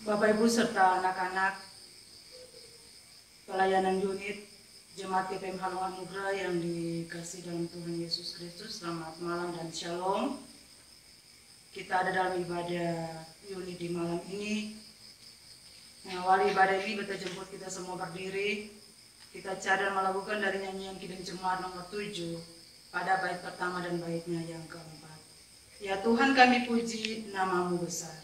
Bapak Ibu serta anak-anak pelayanan unit Jemaat GPM Halongan Nugra yang dikasih dalam Tuhan Yesus Kristus, selamat malam dan shalom. Kita ada dalam ibadah unit di malam ini. Mengawali ibadah ini beta jemput kita semua berdiri. Kita cadar melakukan dari nyanyian Kidung Jemaat nomor 7 pada bait pertama dan baitnya yang keempat. Ya Tuhan, kami puji nama-Mu besar.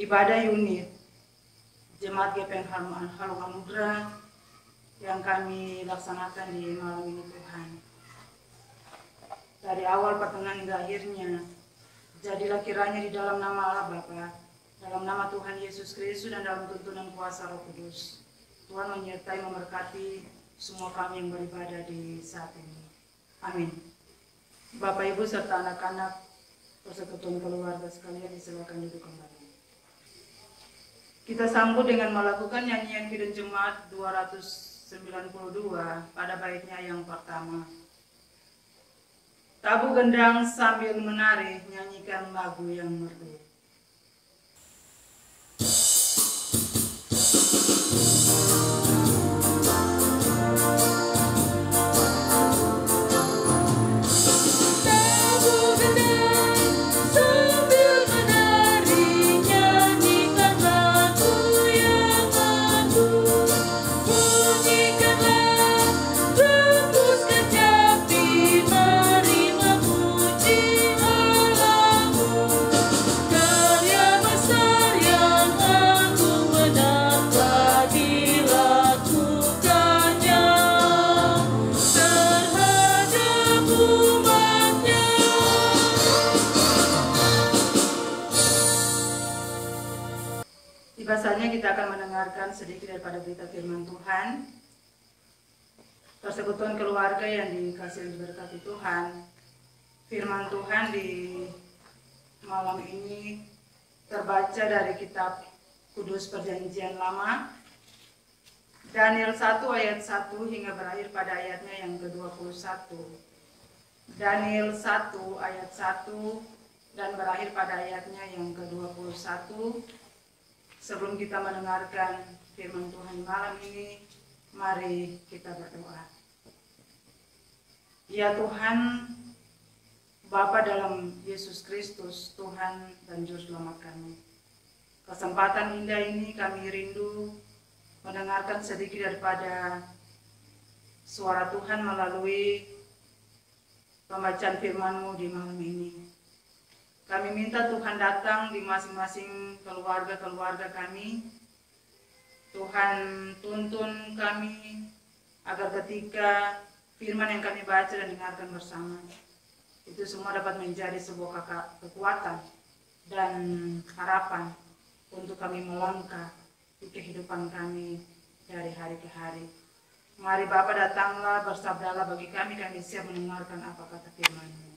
Ibadah unit Jemaat GPM Halongan Nugra yang kami laksanakan di malam ini Tuhan. Dari awal pertengahan hingga akhirnya, jadilah kiranya di dalam nama Allah Bapa, dalam nama Tuhan Yesus Kristus dan dalam tuntunan kuasa Roh Kudus, Tuhan menyertai memberkati semua kami yang beribadah di saat ini. Amin. Bapak Ibu serta anak-anak persekutuan keluarga sekalian, disilakan duduk kembali. Kita sambut dengan melakukan nyanyian Kidung Jemaat 292 pada baitnya yang pertama. Tabu gendang sambil menari, nyanyikan lagu yang merdu. Bahasanya kita akan mendengarkan sedikit daripada berita firman Tuhan. Persekutuan keluarga yang dikasih diberkati Tuhan, firman Tuhan di malam ini terbaca dari kitab Kudus Perjanjian Lama, Daniel 1 ayat 1 hingga berakhir pada ayatnya yang ke-21. Daniel 1 ayat 1 dan berakhir pada ayatnya yang ke-21. Sebelum kita mendengarkan firman Tuhan malam ini, mari kita berdoa. Ya Tuhan, Bapa dalam Yesus Kristus, Tuhan dan Juru Selamat kami. Kesempatan indah ini kami rindu mendengarkan sedikit daripada suara Tuhan melalui pembacaan firman-Mu di malam ini. Kami minta Tuhan datang di masing-masing keluarga-keluarga kami. Tuhan tuntun kami agar ketika firman yang kami baca dan dengarkan bersama, itu semua dapat menjadi sebuah kekuatan dan harapan untuk kami melangkah di kehidupan kami dari hari ke hari. Mari Bapa, datanglah, bersabdalah bagi kami siap mendengarkan apa kata firman-Mu.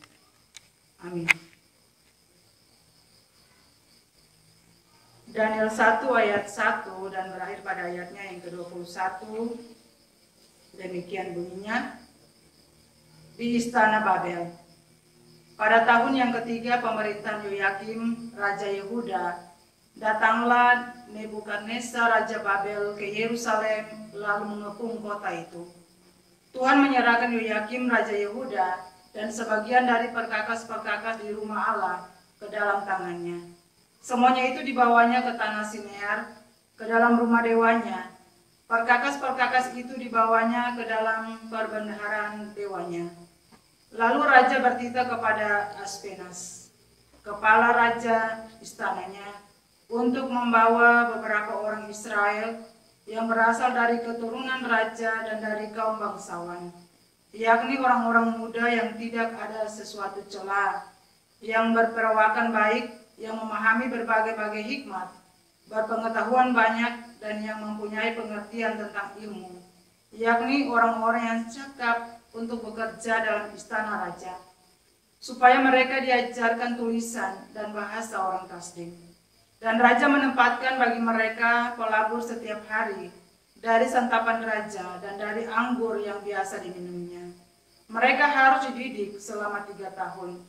Amin. Daniel 1 ayat 1 dan berakhir pada ayatnya yang ke-21. Demikian bunyinya. Di Istana Babel. Pada tahun yang ketiga pemerintahan Yoyakim, Raja Yehuda, datanglah Nebukadnezar Raja Babel ke Yerusalem lalu mengepung kota itu. Tuhan menyerahkan Yoyakim Raja Yehuda dan sebagian dari perkakas-perkakas di rumah Allah ke dalam tangannya. Semuanya itu dibawanya ke tanah Sinear, ke dalam rumah dewanya. Perkakas-perkakas itu dibawanya ke dalam perbendaharaan dewanya. Lalu raja bertitah kepada Aspenas, kepala raja istananya, untuk membawa beberapa orang Israel yang berasal dari keturunan raja dan dari kaum bangsawan, yakni orang-orang muda yang tidak ada sesuatu celah, yang berperawakan baik, yang memahami berbagai-bagai hikmat, berpengetahuan banyak, dan yang mempunyai pengertian tentang ilmu, yakni orang-orang yang cakap untuk bekerja dalam istana raja, supaya mereka diajarkan tulisan dan bahasa orang Kasdim. Dan raja menempatkan bagi mereka pelabur setiap hari dari santapan raja dan dari anggur yang biasa diminumnya. Mereka harus dididik selama 3 tahun,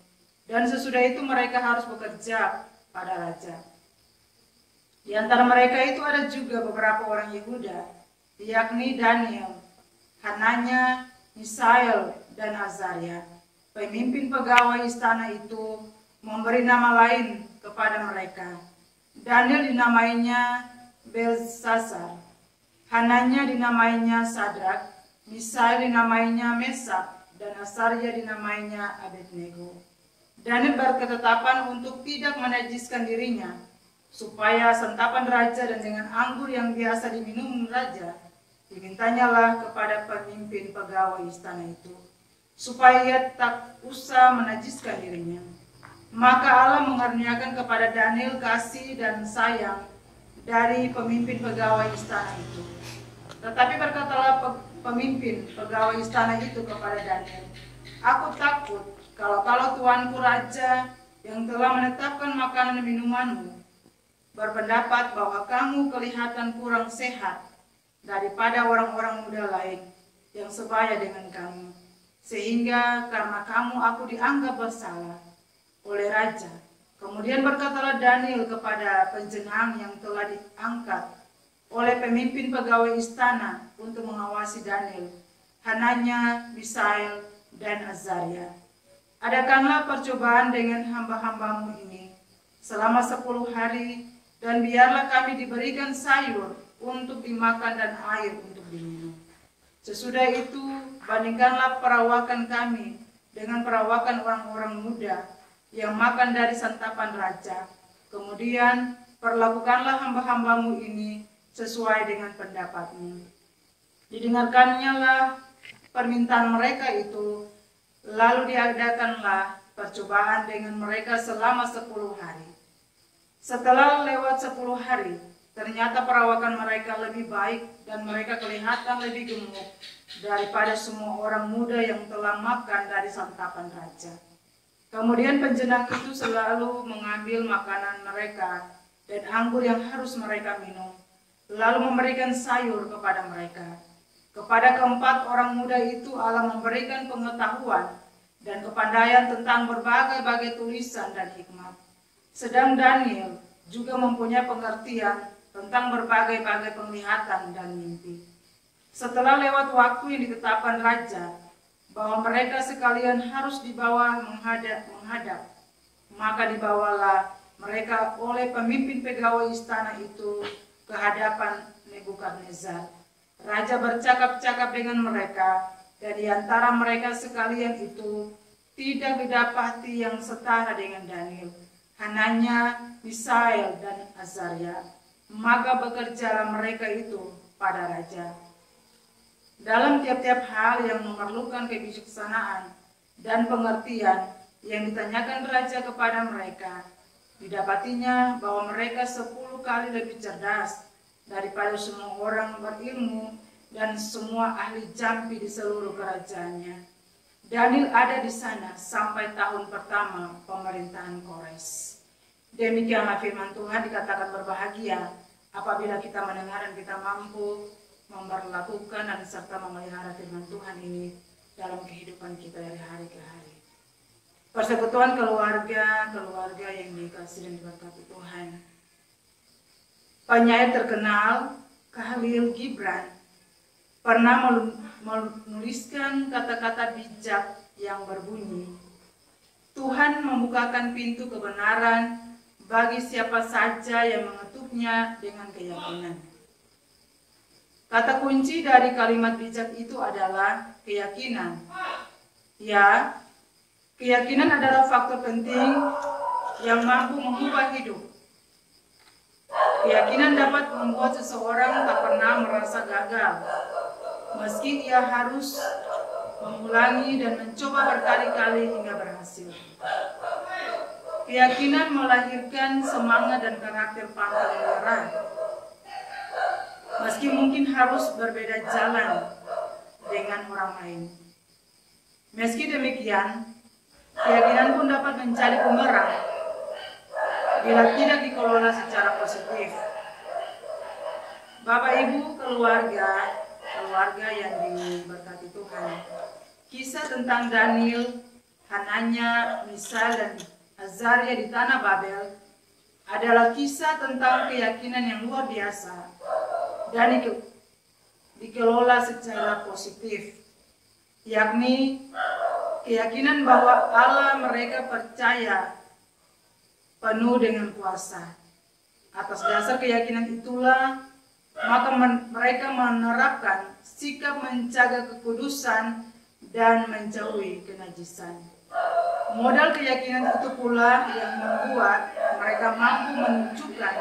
dan sesudah itu mereka harus bekerja pada raja. Di antara mereka itu ada juga beberapa orang Yehuda, yakni Daniel, Hananya, Misael, dan Azaria. Pemimpin pegawai istana itu memberi nama lain kepada mereka. Daniel dinamainya Belsasar, Hananya dinamainya Sadrak, Misael dinamainya Mesak, dan Azaria dinamainya Abednego. Daniel berketetapan untuk tidak menajiskan dirinya, supaya santapan raja dan dengan anggur yang biasa diminum raja dimintanyalah kepada pemimpin pegawai istana itu, supaya ia tak usah menajiskan dirinya. Maka Allah mengaruniakan kepada Daniel kasih dan sayang dari pemimpin pegawai istana itu. Tetapi berkatalah pemimpin pegawai istana itu kepada Daniel, "Aku takut kalau tuanku raja yang telah menetapkan makanan dan minumanmu berpendapat bahwa kamu kelihatan kurang sehat daripada orang-orang muda lain yang sebaya dengan kamu, sehingga karena kamu aku dianggap bersalah oleh raja." Kemudian berkatalah Daniel kepada penjenang yang telah diangkat oleh pemimpin pegawai istana untuk mengawasi Daniel, Hananya, Misael, dan Azaria, "Adakanlah percobaan dengan hamba-hambamu ini selama 10 hari, dan biarlah kami diberikan sayur untuk dimakan dan air untuk diminum. Sesudah itu, bandingkanlah perawakan kami dengan perawakan orang-orang muda yang makan dari santapan raja. Kemudian, perlakukanlah hamba-hambamu ini sesuai dengan pendapatmu." Didengarkannya lah permintaan mereka itu, lalu diadakanlah percobaan dengan mereka selama 10 hari. Setelah lewat 10 hari, ternyata perawakan mereka lebih baik dan mereka kelihatan lebih gemuk daripada semua orang muda yang telah makan dari santapan raja. Kemudian penjenang itu selalu mengambil makanan mereka dan anggur yang harus mereka minum, lalu memberikan sayur kepada mereka. Kepada keempat orang muda itu Allah memberikan pengetahuan dan kepandaian tentang berbagai-bagai tulisan dan hikmat. Sedang Daniel juga mempunyai pengertian tentang berbagai-bagai penglihatan dan mimpi. Setelah lewat waktu yang ditetapkan raja, bahwa mereka sekalian harus dibawa menghadap, maka dibawalah mereka oleh pemimpin pegawai istana itu ke hadapan Nebukadnezar. Raja bercakap-cakap dengan mereka, dan di antara mereka sekalian itu tidak didapati yang setara dengan Daniel, Hananya, Misael, dan Azaria. Maka bekerjalah mereka itu pada raja. Dalam tiap-tiap hal yang memerlukan kebijaksanaan dan pengertian yang ditanyakan raja kepada mereka, didapatinya bahwa mereka 10 kali lebih cerdas daripada semua orang berilmu dan semua ahli jampi di seluruh kerajaannya. Daniel ada di sana sampai tahun pertama pemerintahan Kores. Demikianlah firman Tuhan. Dikatakan berbahagia apabila kita mendengar dan kita mampu memperlakukan dan serta memelihara firman Tuhan ini dalam kehidupan kita dari hari ke hari. Persekutuan keluarga yang dikasihi dan diberkati Tuhan. Penyair terkenal Khalil Gibran pernah menuliskan kata-kata bijak yang berbunyi, Tuhan membukakan pintu kebenaran bagi siapa saja yang mengetuknya dengan keyakinan. Kata kunci dari kalimat bijak itu adalah keyakinan. Ya, keyakinan adalah faktor penting yang mampu mengubah hidup. Keyakinan dapat membuat seseorang tak pernah merasa gagal, meski ia harus mengulangi dan mencoba berkali-kali hingga berhasil. Keyakinan melahirkan semangat dan karakter pantang menyerah, meski mungkin harus berbeda jalan dengan orang lain. Meski demikian, keyakinan pun dapat menjadi bumerang bila tidak dikelola secara positif. Bapak Ibu keluarga yang diberkati Tuhan, kisah tentang Daniel, Hananya, Misael, dan Azaria di tanah Babel adalah kisah tentang keyakinan yang luar biasa dan dikelola secara positif, yakni keyakinan bahwa Allah mereka percaya penuh dengan kuasa. Atas dasar keyakinan itulah maka mereka menerapkan sikap menjaga kekudusan dan menjauhi kenajisan. Modal keyakinan itu pula yang membuat mereka mampu menunjukkan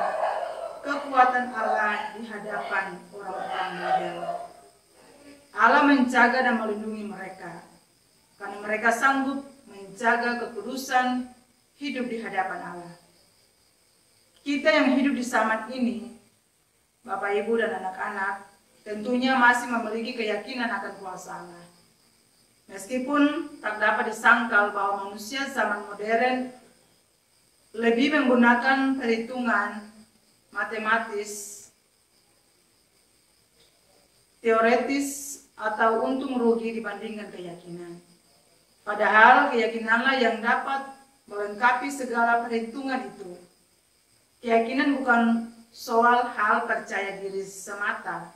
kekuatan Allah di hadapan orang-orang Babel. Allah menjaga dan melindungi mereka karena mereka sanggup menjaga kekudusan hidup di hadapan Allah. Kita yang hidup di zaman ini, Bapak, Ibu, dan anak-anak, tentunya masih memiliki keyakinan akan kuasa Allah. Meskipun tak dapat disangkal bahwa manusia zaman modern lebih menggunakan perhitungan matematis, teoretis, atau untung rugi dibandingkan keyakinan. Padahal keyakinanlah yang dapat melengkapi segala perhitungan itu. Keyakinan bukan soal hal percaya diri semata,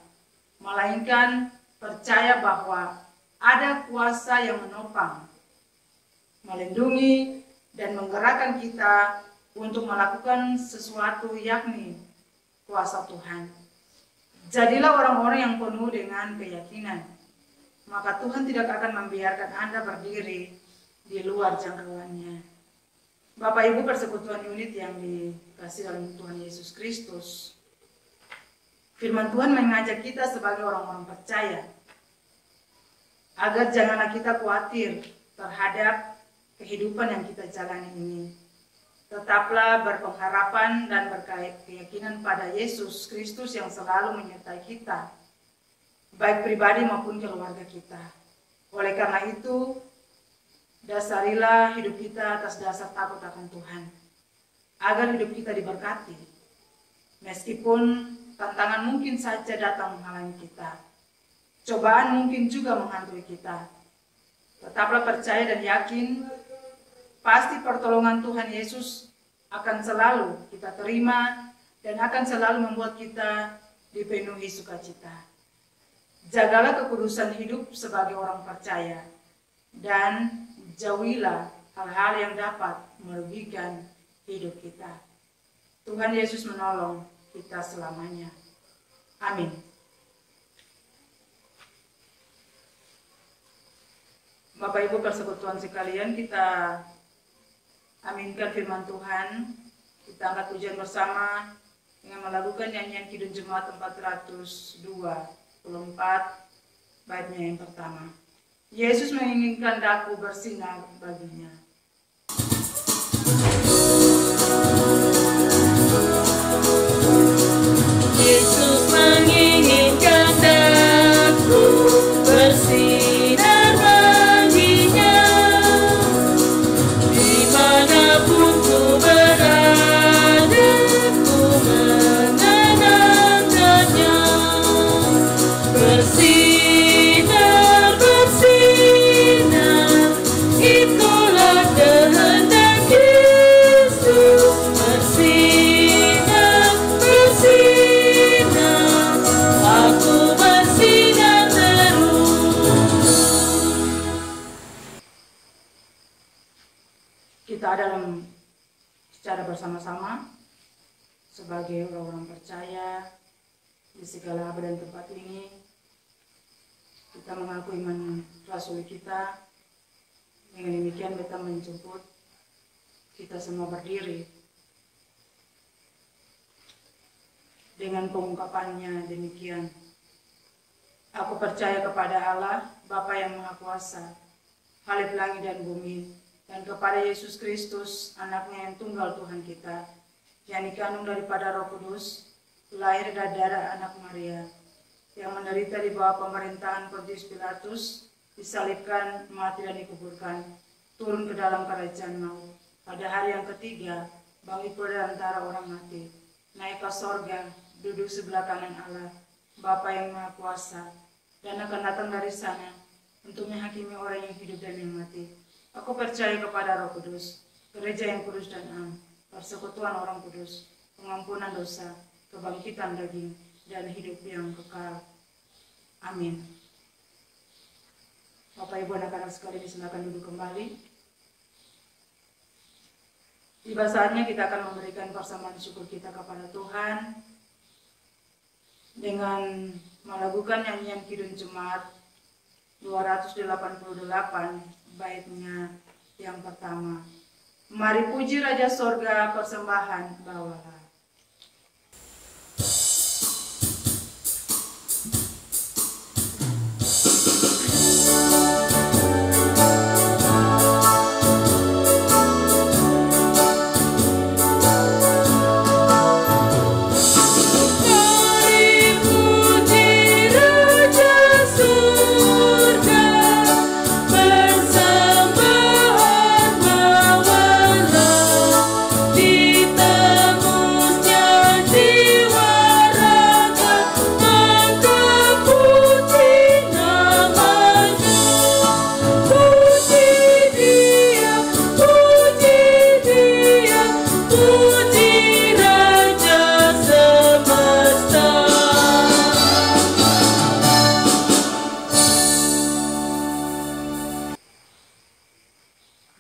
melainkan percaya bahwa ada kuasa yang menopang, melindungi, dan menggerakkan kita untuk melakukan sesuatu, yakni kuasa Tuhan. Jadilah orang-orang yang penuh dengan keyakinan, maka Tuhan tidak akan membiarkan Anda berdiri di luar jangkauannya. Bapak Ibu persekutuan unit yang dikasihi dalam Tuhan Yesus Kristus, firman Tuhan mengajak kita sebagai orang-orang percaya agar janganlah kita khawatir terhadap kehidupan yang kita jalani ini. Tetaplah berpengharapan dan berkeyakinan pada Yesus Kristus yang selalu menyertai kita, baik pribadi maupun keluarga kita. Oleh karena itu, dasarilah hidup kita atas dasar takut akan Tuhan, agar hidup kita diberkati. Meskipun tantangan mungkin saja datang menghalangi kita, cobaan mungkin juga menghantui kita, Tetaplah percaya dan yakin, pasti pertolongan Tuhan Yesus akan selalu kita terima dan akan selalu membuat kita dipenuhi sukacita. Jagalah kekudusan hidup sebagai orang percaya dan jauhilah hal-hal yang dapat merugikan hidup kita. Tuhan Yesus menolong kita selamanya. Amin. Bapak Ibu persekutuan sekalian, kita aminkan firman Tuhan. Kita angkat pujian bersama dengan melakukan nyanyian Kidung Jemaat 424 baitnya yang pertama. Yesus menginginkan daku bersinar baginya. Yesus menginginkan daku bersinar baginya, dimanapun ku berada ku menenangkannya. Bersinar, bersinar, itulah kehendak Yesus. Bersinar, bersinar, aku bersinar terus. Kita dalam secara bersama-sama sebagai orang-orang percaya di segala abad dan tempat ini. Kita mengaku iman rasul kita. Dengan demikian kita menjemput kita semua berdiri dengan pengungkapannya demikian. Aku percaya kepada Allah, Bapa yang Maha Kuasa, Khalif langit dan bumi, dan kepada Yesus Kristus, anaknya yang tunggal Tuhan kita, yang dikandung daripada Roh Kudus, lahir dari darah anak Maria, yang menderita di bawah pemerintahan Pontius Pilatus, disalibkan, mati dan dikuburkan, turun ke dalam kerajaan maut. Pada hari yang ketiga, bangkit dari antara orang mati, naik ke sorga, duduk sebelah kanan Allah, Bapa yang Maha Kuasa, dan akan datang dari sana untuk menghakimi orang yang hidup dan yang mati. Aku percaya kepada Roh Kudus, gereja yang kudus dan am, persekutuan orang kudus, pengampunan dosa, kebangkitan daging, dan hidup yang kekal. Amin. Bapak Ibu anak-anak sekalian, silakan duduk kembali. Tiba saatnya kita akan memberikan persembahan syukur kita kepada Tuhan dengan melakukan nyanyian Kidung Jemaat 288 baitnya yang pertama. Mari puji Raja Sorga, persembahan bawalah.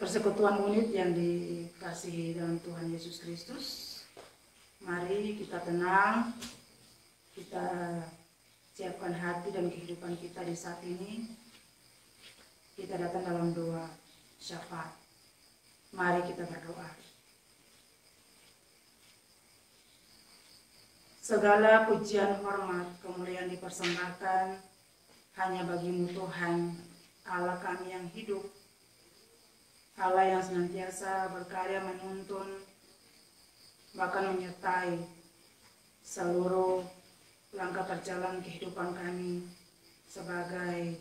Persekutuan unit yang dikasihi dalam Tuhan Yesus Kristus, mari kita tenang, kita siapkan hati dan kehidupan kita di saat ini. Kita datang dalam doa syafaat. Mari kita berdoa. Segala pujian, hormat, kemuliaan dipersembahkan hanya bagimu Tuhan, Allah kami yang hidup, Allah yang senantiasa berkarya menuntun, bahkan menyertai seluruh langkah perjalanan kehidupan kami sebagai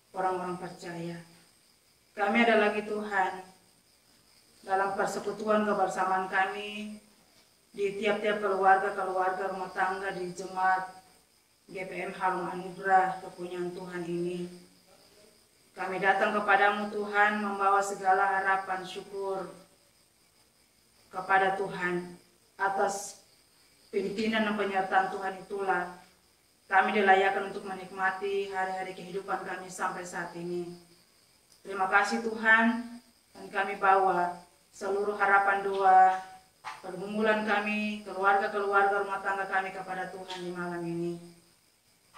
orang-orang percaya. Kami adalah lagi Tuhan dalam persekutuan kebersamaan kami di tiap-tiap keluarga rumah tangga di jemaat GPM Harum Anugerah Kepunyaan Tuhan ini. Kami datang kepadamu Tuhan membawa segala harapan syukur kepada Tuhan atas pimpinan dan penyertaan Tuhan. Itulah kami dilayakkan untuk menikmati hari-hari kehidupan kami sampai saat ini. Terima kasih Tuhan, dan kami bawa seluruh harapan doa, pergumulan kami, keluarga-keluarga rumah tangga kami kepada Tuhan di malam ini.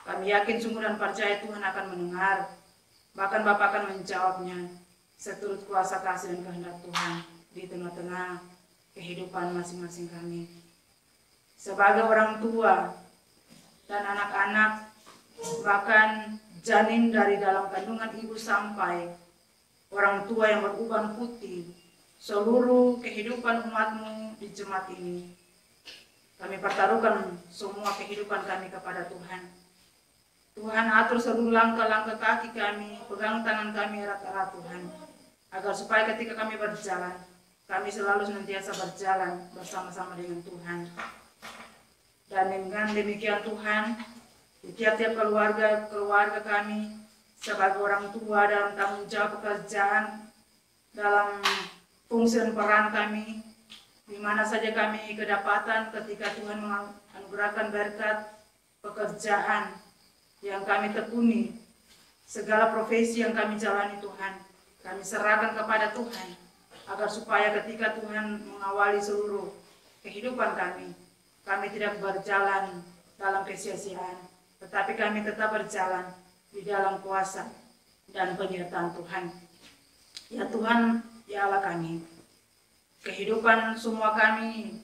Kami yakin sungguh dan percaya Tuhan akan mendengar, bahkan Bapa akan menjawabnya seturut kuasa kasih dan kehendak Tuhan di tengah-tengah kehidupan masing-masing kami. Sebagai orang tua dan anak-anak, bahkan janin dari dalam kandungan ibu sampai orang tua yang beruban putih, seluruh kehidupan umat-Mu di jemaat ini, kami pertaruhkan semua kehidupan kami kepada Tuhan. Tuhan, atur seluruh langkah-langkah kaki kami, pegang tangan kami erat-erat Tuhan, agar supaya ketika kami berjalan, kami selalu senantiasa berjalan bersama-sama dengan Tuhan. Dan dengan demikian Tuhan, di tiap-tiap keluarga kami, sebagai orang tua dalam tanggung jawab pekerjaan, dalam fungsi dan peran kami, di mana saja kami kedapatan ketika Tuhan menganugerahkan berkat pekerjaan yang kami tekuni, segala profesi yang kami jalani Tuhan, kami serahkan kepada Tuhan, agar supaya ketika Tuhan mengawali seluruh kehidupan kami tidak berjalan dalam kesia-siaan, tetapi kami tetap berjalan di dalam kuasa dan penyertaan Tuhan. Ya Tuhan, ya Allah kami, kehidupan semua kami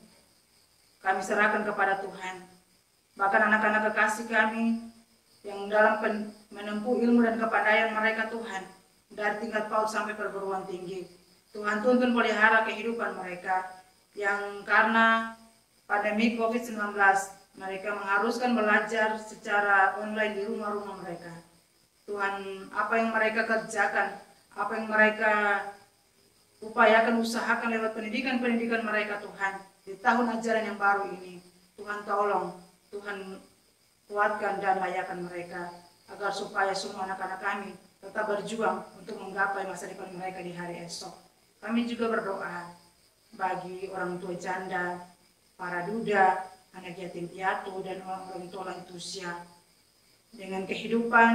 serahkan kepada Tuhan. Bahkan anak-anak kekasih kami yang dalam menempuh ilmu dan kepandaian mereka Tuhan, dari tingkat PAUD sampai perguruan tinggi, Tuhan tuntun pelihara kehidupan mereka yang karena pandemi COVID-19 mereka mengharuskan belajar secara online di rumah-rumah mereka. Tuhan, apa yang mereka kerjakan, apa yang mereka upayakan, usahakan lewat pendidikan mereka Tuhan, di tahun ajaran yang baru ini, Tuhan tolong, Tuhan kuatkan dan layakkan mereka, agar supaya semua anak-anak kami tetap berjuang untuk menggapai masa depan mereka di hari esok. Kami juga berdoa bagi orang tua janda, para duda, anak yatim piatu, dan orang tua lanjut usia. Dengan kehidupan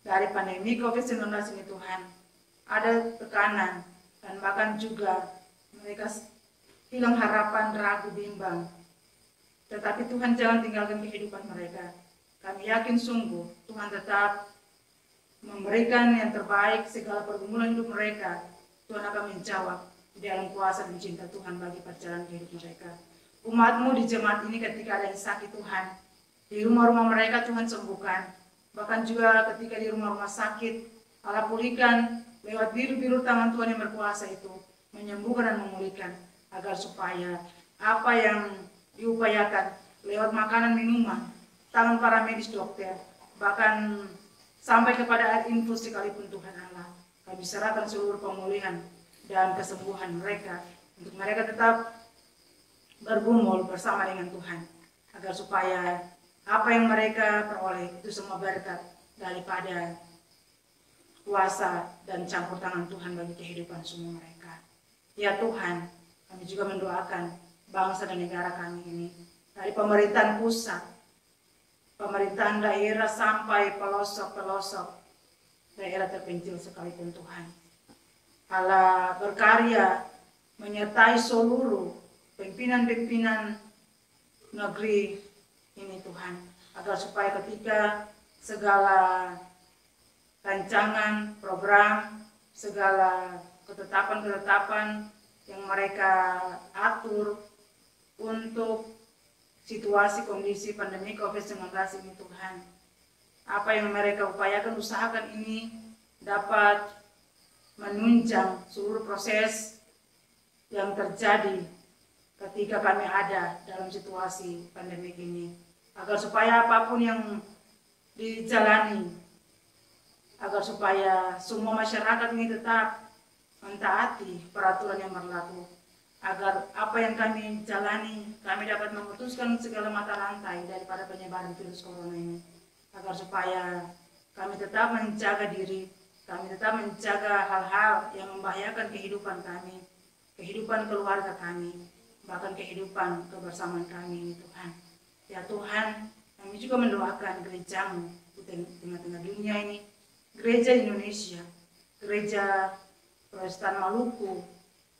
dari pandemi COVID-19 ini Tuhan, ada tekanan dan bahkan juga mereka hilang harapan, ragu, bimbang. Tetapi Tuhan jangan tinggalkan kehidupan mereka. Kami yakin sungguh Tuhan tetap memberikan yang terbaik segala pergumulan hidup mereka. Tuhan akan menjawab di dalam kuasa dan cinta Tuhan bagi perjalanan hidup mereka. Umat-Mu di jemaat ini ketika ada yang sakit Tuhan, di rumah-rumah mereka Tuhan sembuhkan. Bahkan juga ketika di rumah-rumah sakit, Allah pulihkan lewat biru-biru tangan Tuhan yang berkuasa itu, menyembuhkan dan memulihkan, agar supaya apa yang diupayakan lewat makanan, minuman, tangan para medis, dokter, bahkan sampai kepada air infus sekalipun Tuhan Allah, kami serahkan seluruh pemulihan dan kesembuhan mereka, untuk mereka tetap bergumul bersama dengan Tuhan, agar supaya apa yang mereka peroleh itu semua berkat daripada kuasa dan campur tangan Tuhan bagi kehidupan semua mereka. Ya Tuhan, kami juga mendoakan bangsa dan negara kami ini, dari pemerintahan pusat, pemerintahan daerah sampai pelosok-pelosok daerah terpencil sekalipun Tuhan. Allah berkarya menyertai seluruh pimpinan-pimpinan negeri ini Tuhan, agar supaya ketika segala rancangan, program, segala ketetapan-ketetapan yang mereka atur untuk situasi kondisi pandemi COVID-19 ini Tuhan, apa yang mereka upayakan, usahakan ini dapat menunjang seluruh proses yang terjadi ketika kami ada dalam situasi pandemi ini, agar supaya apapun yang dijalani, agar supaya semua masyarakat ini tetap mentaati peraturan yang berlaku, agar apa yang kami jalani, kami dapat memutuskan segala mata rantai daripada penyebaran virus corona ini, agar supaya kami tetap menjaga diri kami tetap menjaga hal-hal yang membahayakan kehidupan kami, kehidupan keluarga kami, bahkan kehidupan kebersamaan kami ini Tuhan. Ya Tuhan, kami juga mendoakan gereja-Mu di tengah-tengah dunia ini, gereja Indonesia, gereja Protestan Maluku,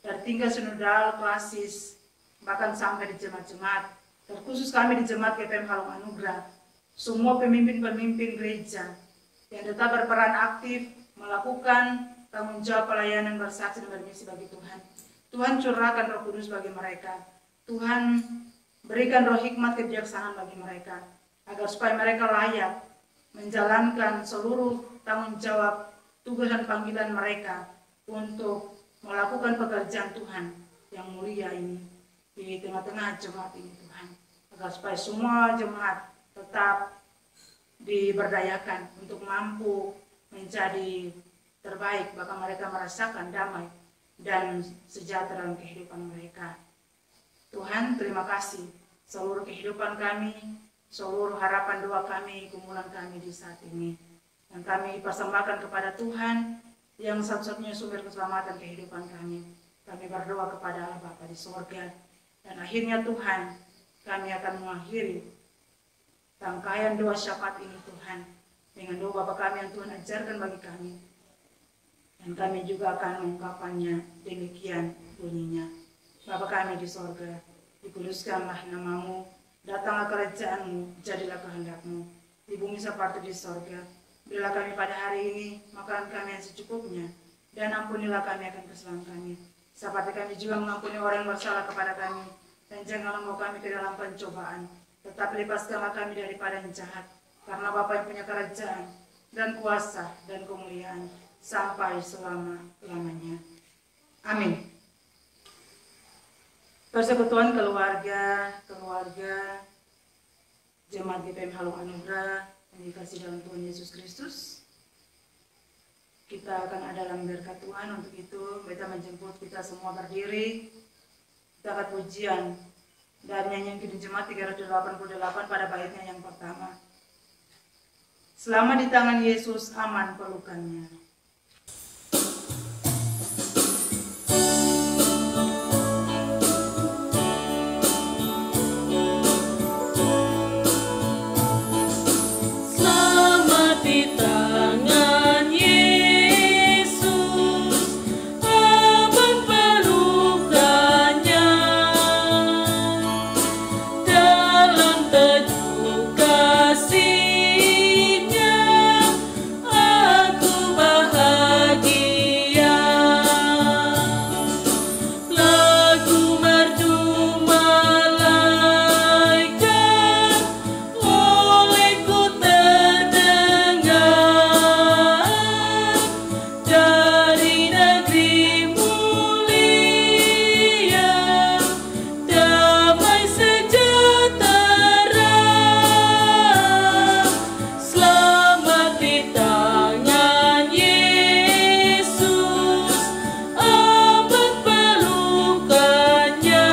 dari tingkat sinodal, klasis, bahkan sampai di jemaat-jemaat, terkhusus kami di Jemaat GPM Halong Anugerah, semua pemimpin-pemimpin gereja yang tetap berperan aktif melakukan tanggung jawab pelayanan bersaksi dan bermisi bagi Tuhan. Tuhan curahkan Roh Kudus bagi mereka. Tuhan berikan roh hikmat kebijaksanaan bagi mereka, agar supaya mereka layak menjalankan seluruh tanggung jawab tugas dan panggilan mereka untuk melakukan pekerjaan Tuhan yang mulia ini di tengah-tengah jemaat ini Tuhan. Agar supaya semua jemaat tetap diberdayakan untuk mampu menjadi terbaik, bahkan mereka merasakan damai dan sejahtera dalam kehidupan mereka. Tuhan, terima kasih seluruh kehidupan kami, seluruh harapan doa kami, gumulan kami di saat ini. Dan kami persembahkan kepada Tuhan yang satu-satunya sumber keselamatan kehidupan kami. Kami berdoa kepada Allah Bapa di sorga. Dan akhirnya Tuhan, kami akan mengakhiri rangkaian doa syafaat ini Tuhan, dengan doa Bapa kami yang Tuhan ajarkan bagi kami. Dan kami juga akan mengungkapkannya demikian bunyinya. Bapa kami di sorga, dikuduskanlah nama-Mu, datanglah kerajaan-Mu, jadilah kehendak-Mu, di bumi seperti di sorga. Berilah kami pada hari ini makanan kami yang secukupnya, dan ampunilah kami akan kesalahan kami, seperti kami juga mengampuni orang yang bersalah kepada kami. Dan janganlah membawa kami ke dalam pencobaan, tetapi lepaskanlah kami daripada yang jahat. Karena Bapa yang punya kerajaan, dan kuasa, dan kemuliaan, sampai selama-lamanya. Amin. Persekutuan keluarga Jemaat GPM Halong Anugerah yang dikasihi dalam Tuhan Yesus Kristus, kita akan ada dalam berkat Tuhan. Untuk itu kita menjemput kita semua berdiri. Kita akan pujian dan nyanyian Kidung Jemaat 388 pada baitnya yang pertama. Selama di tangan Yesus aman pelukannya. Selamat di tangan Yesus, aman pelukannya. Dalam teduh kasih-Nya, aku bahagia. Lagu merdu malaikat olehku terdengar, dari negeri mulia, damai sejahtera. Selamat di tangan Yesus, aman pelukannya.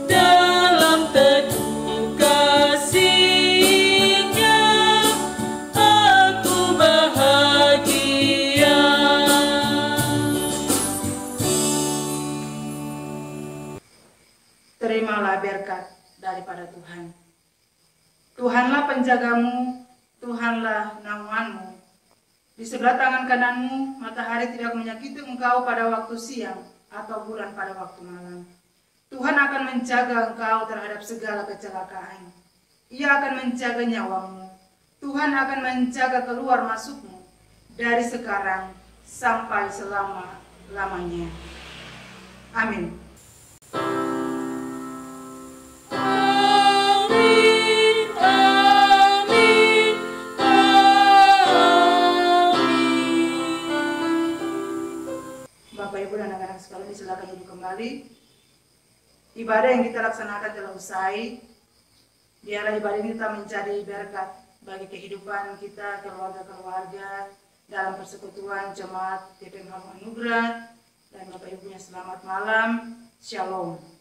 Dalam teduh kasih-Nya, aku bahagia. Terimalah berkat daripada Tuhan. Tuhanlah penjagamu, Tuhanlah naunganmu. Di sebelah tangan kananmu, matahari tidak menyakiti engkau pada waktu siang atau bulan pada waktu malam. Tuhan akan menjaga engkau terhadap segala kecelakaan. Ia akan menjaga nyawamu. Tuhan akan menjaga keluar masukmu dari sekarang sampai selama-lamanya. Amin. Amin, amin, amin. Bapak, Ibu, dan anak-anak sekalian, silakan duduk kembali. Ibadah yang kita laksanakan telah usai. Biarlah ibadah ini kita menjadi berkat bagi kehidupan kita, keluarga-keluarga, dalam persekutuan Jemaat GPM Halong Anugerah. Dan Bapak Ibunya selamat malam. Shalom.